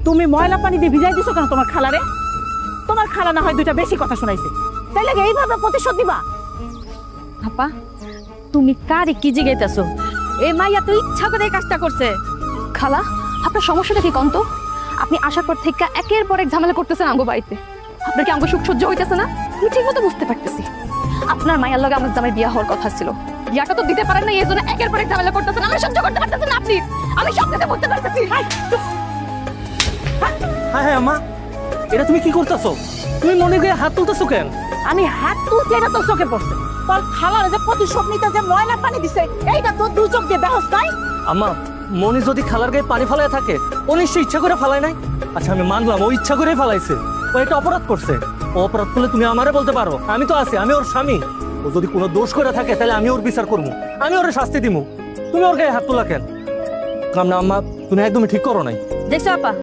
তুমি ময়লা পানি দিয়ে ভিজাই দিছো কেন তোমার খালারে? তোমার খালা না হয় দুইটা বেশি কথা শোনাইছে, তাই লাগে এইভাবে প্রতিশোধ দিবা? আপা তুমি কারে কি জিগাইতেছো? এই মাইয়া তো ইচ্ছা করে এই কাজটা করছে। খালা আপনার সমস্যাটা কি কন্ত? আপনি আসার পর থেকে একের পর এক ঝামেলা করতেছেন আমগো বাড়িতে। আপনার কি আমগো সুখ সহ্য হইতেছে না? আমি ঠিক মতো বুঝতে পারতেছি আপনার মায়ের লগে আমার জামাই বিয়া হওয়ার কথা ছিল, বিয়াটা তো দিতে পারেন না, এই জন্য একের পর এক ঝামেলা করতেছেন। আমি সহ্য করতে পারতেছেন না আপনি, আমি সব কিছু বুঝতে পারতেছি। হ্যাঁ হ্যাঁ আম্মা, এটা তুমি কি করতেছো? তুমি মনে করে হাত তুলতেছো কেন? আমি হাত তুলছি এটা তোর চোখে পড়ছে। তোর খালার যে প্রতিশোধ নিতে যে ময়লা পানি দিছে এইটা তোর দুই চোখ দিয়ে বেহস নাই? আম্মা, মনি যদি খালার গায়ে পানি ফালায় থাকে, ও নিশ্চয়ই ইচ্ছা করে ফালায় নাই। আচ্ছা আমি মানলাম ও ইচ্ছা করে ফালাইছে, ও একটা অপরাধ করছে। ও অপরাধ করলে তুমি আমারে বলতে পারো, আমি তো আছি, আমি ওর স্বামী। ও যদি কোনো দোষ করে থাকে তাহলে আমি ওর বিচার করবো, আমি ওর শাস্তি দিব। তুমি ওর গায়ে হাত তোলা কেন? কাম না আম্মা, তুমি একদমই ঠিক করো নাই। দেখছো আপা,